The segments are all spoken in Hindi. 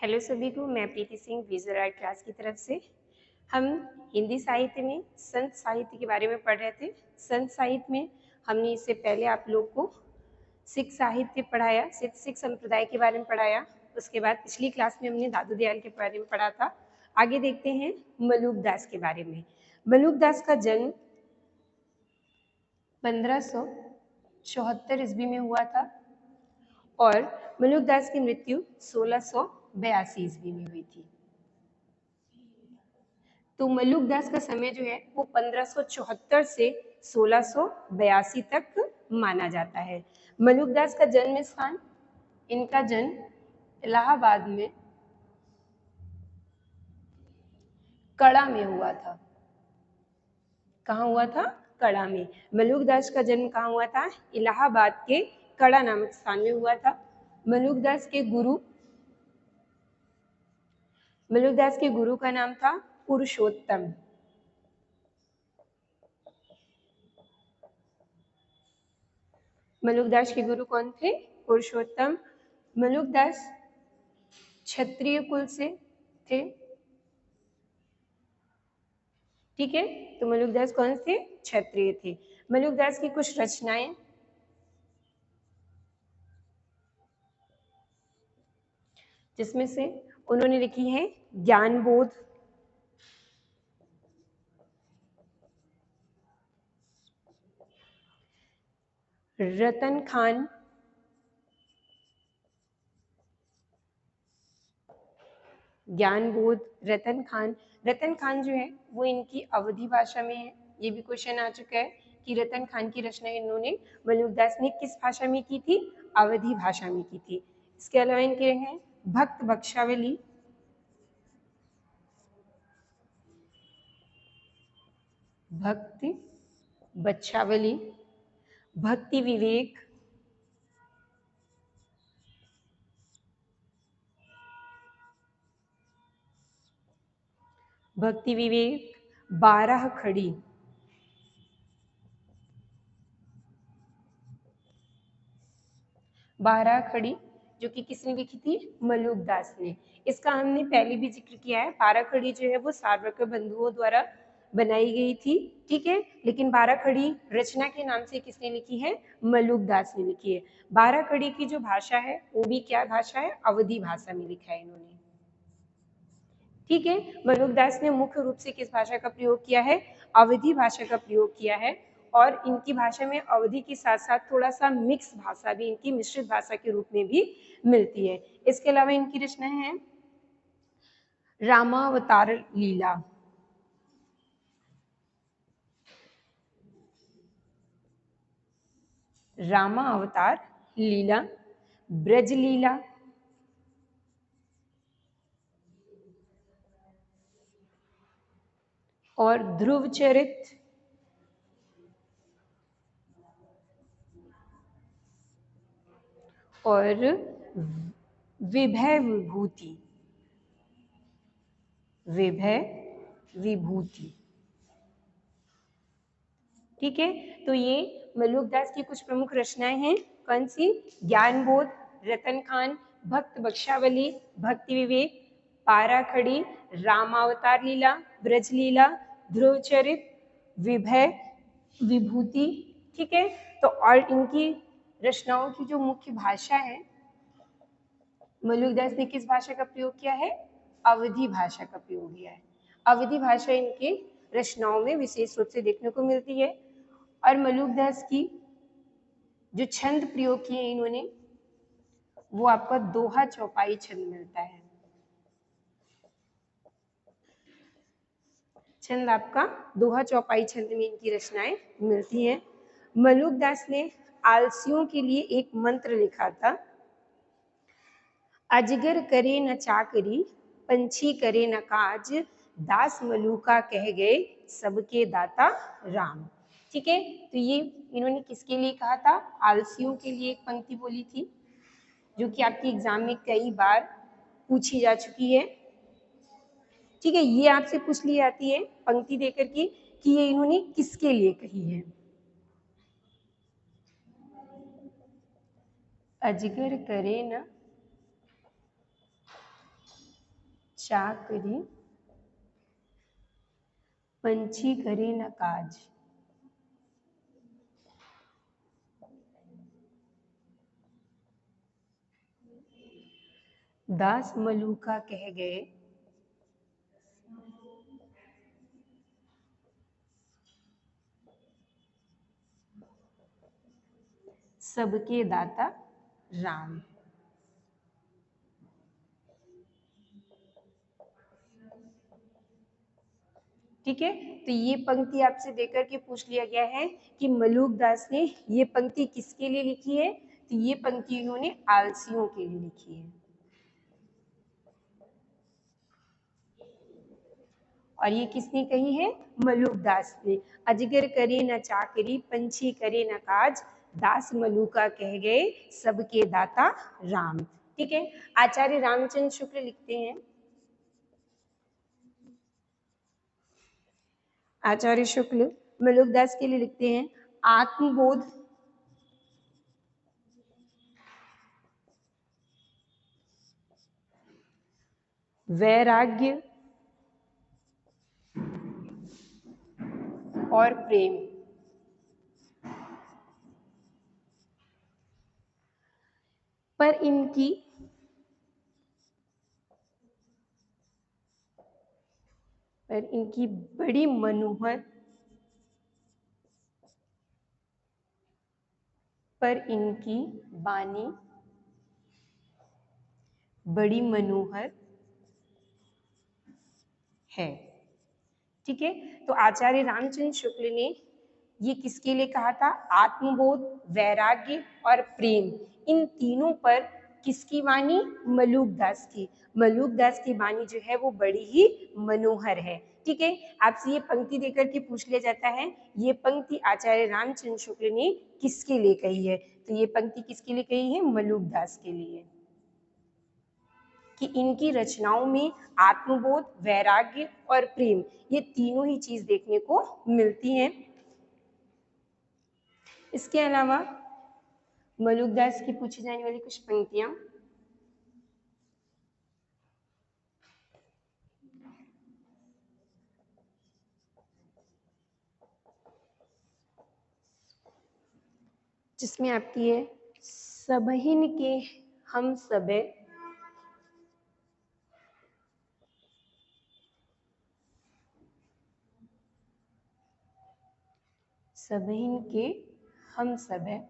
हेलो सभी को, मैं प्रीति सिंह विजुअल आर्ट क्लास की तरफ से। हम हिंदी साहित्य में संत साहित्य के बारे में पढ़ रहे थे। संत साहित्य में हमने इससे पहले आप लोग को सिख साहित्य पढ़ाया, सिख संप्रदाय के बारे में पढ़ाया। उसके बाद पिछली क्लास में हमने दादू दयाल के बारे में पढ़ा था। आगे देखते हैं मलूक दास के बारे में। मलूक दास का जन्म 1574 ईस्वी में हुआ था और मलूक दास की मृत्यु 1682 ईस्वी में हुई थी। तो मलूक दास का समय जो है वो 1574 से 1682 तक माना जाता है। मलूक दास का जन्म स्थान, इनका जन्म इलाहाबाद में कड़ा में हुआ था। कहाँ हुआ था? कड़ा में। मलूक दास का जन्म कहाँ हुआ था? इलाहाबाद के कड़ा नामक स्थान में हुआ था। मलूक दास के गुरु का नाम था पुरुषोत्तम। मलूक दास के गुरु कौन थे? पुरुषोत्तम। मलूक दास क्षत्रिय कुल से थे। ठीक है, तो मलूक दास कौन थे? क्षत्रिय थे। मलूक दास की कुछ रचनाएं, जिसमें से उन्होंने लिखी है ज्ञानबोध, रतन खान, ज्ञानबोध, रतन खान। रतन खान जो है वो इनकी अवधी भाषा में है। ये भी क्वेश्चन आ चुका है कि रतन खान की रचना इन्होंने मलूक दास ने किस भाषा में की थी? अवधी भाषा में की थी। इसके अलावा इनके हैं भक्त बख्शावली, भक्ति बच्चावली, भक्ति विवेक, भक्ति विवेक, 12 खड़ी, बारह खड़ी जो कि किसने लिखी थी? मलूक दास ने। इसका हमने पहले भी जिक्र किया है। 12 खड़ी जो है वो सार्वक बंधुओं द्वारा बनाई गई थी। ठीक है, लेकिन 12 खड़ी रचना के नाम से किसने लिखी है? मलूक दास ने लिखी है। 12 खड़ी की जो भाषा है वो भी क्या भाषा है? अवधी भाषा में लिखा है इन्होंने। ठीक है, मलूक दास ने मुख्य रूप से किस भाषा का प्रयोग किया है? अवधी भाषा का प्रयोग किया है। और इनकी भाषा में अवधी के साथ साथ थोड़ा सा मिक्स भाषा भी, इनकी मिश्रित भाषा के रूप में भी मिलती है। इसके अलावा इनकी रचना है रामावतार लीला, रामा अवतार लीला, ब्रज लीला, और ध्रुव चरित, और विभय विभूति, विभय विभूति। ठीक है, तो ये मलूक दास की कुछ प्रमुख रचनाएं हैं। कौन सी? ज्ञानबोध, रतन खान, भक्त बख्शावली, भक्ति विवेक, 12 खड़ी, रामावतार लीला, ब्रज लीला, ध्रुव चरित, विभय विभूति। ठीक है, तो और इनकी रचनाओं की जो मुख्य भाषा है, मलूक दास ने किस भाषा का प्रयोग किया है? अवधी भाषा का प्रयोग किया है। अवधी भाषा इनकी रचनाओं में विशेष रूप से देखने को मिलती है। और मलूक दास की जो छंद प्रयोग किए इन्होंने, वो आपका दोहा चौपाई छंद मिलता है। छंद आपका दोहा चौपाई छंद में इनकी रचनाएं मिलती हैं। मलूक दास ने आलसियों के लिए एक मंत्र लिखा था, अजगर करे न चाकरी, पंछी करे न काज, दास मलूका कह गए सबके दाता राम। ठीक है, तो ये इन्होंने किसके लिए कहा था? आलसियों के लिए एक पंक्ति बोली थी, जो कि आपके एग्जाम में कई बार पूछी जा चुकी है। ठीक है, ये आपसे पूछ ली जाती है पंक्ति देकर के कि ये इन्होंने किसके लिए कही है। अजगर करे न चाकरी पंछी करे न काज। दास मलूका कह गए सबके दाता राम। ठीक है, तो ये पंक्ति आपसे देकर के पूछ लिया गया है कि मलूक दास ने ये पंक्ति किसके लिए लिखी है। तो ये पंक्ति इन्होंने आलसियों के लिए लिखी है। और ये किसने कही है? मलूक दास ने। अजगर करे न चाकरी पंछी करे न काज, दास मलूका कह गए सबके दाता राम। ठीक है, आचार्य रामचंद्र शुक्ल लिखते हैं, आचार्य शुक्ल मलूक दास के लिए लिखते हैं, आत्मबोध वैराग्य और प्रेम पर इनकी बड़ी मनोहर पर इनकी वाणी बड़ी मनोहर है। ठीक है, तो आचार्य रामचंद्र शुक्ल ने ये किसके लिए कहा था? आत्मबोध, वैराग्य और प्रेम, इन तीनों पर किसकी वाणी? मलूक दास की। मलूक दास की वाणी जो है वो बड़ी ही मनोहर है। ठीक है, आपसे ये पंक्ति देकर के पूछ लिया जाता है, ये पंक्ति आचार्य रामचंद्र शुक्ल ने किसके लिए कही है? तो ये पंक्ति किसके लिए कही है? मलूक दास के लिए, कि इनकी रचनाओं में आत्मबोध, वैराग्य और प्रेम, ये तीनों ही चीज देखने को मिलती हैं। इसके अलावा मलूक दास की पूछी जाने वाली कुछ पंक्तियां, जिसमें आपकी है, सबहिन के हम सबे सबहिन के हम सबे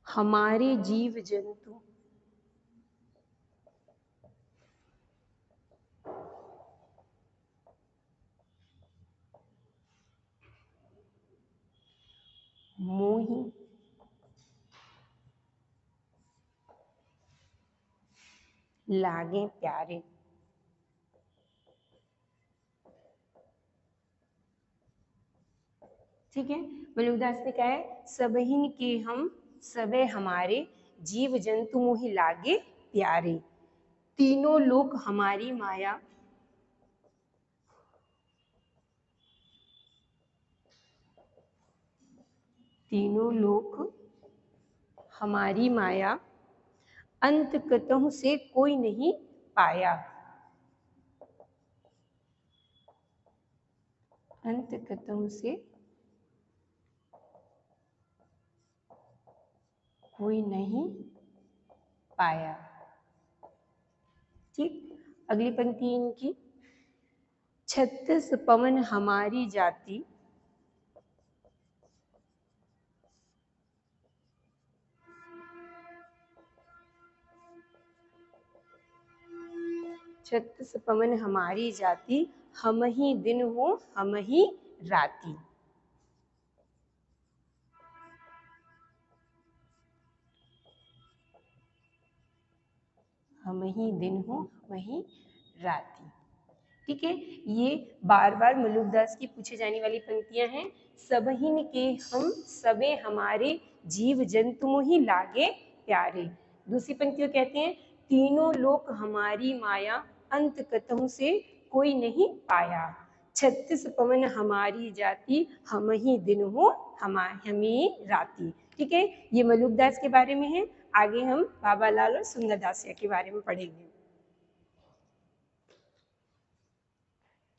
हमारे जीव जंतु मोही लागे प्यारे। ठीक है, मलूक दास ने कहा है, सबहिन के हम सबे हमारे जीव जंतु मोहि लागे प्यारे, तीनों लोक हमारी माया तीनों लोक हमारी माया अंत कतहु से कोई नहीं पाया। अंत कतहु से कोई नहीं पाया। ठीक, अगली पंक्ति इनकी, 36 पवन हमारी जाति 36 पवन हमारी जाति, हम ही दिन हो हम ही राती। हम ही दिन हो हम ही राती। ठीक है, ये बार बार मलूक दास की पूछी जाने वाली पंक्तियां हैं। सबहिन के हम सबे हमारे जीव जंतु मोहि लागे प्यारे। दूसरी पंक्ति कहते हैं, तीनों लोक हमारी माया अंत कतहु से कोई नहीं पाया। 36 पवन हमारी जाति, हम ही दिन हो हमी राती। ठीक है, ये मलुकदास के बारे में है। आगे हम बाबा लाल और सुंदरदासिया के बारे में पढ़ेंगे।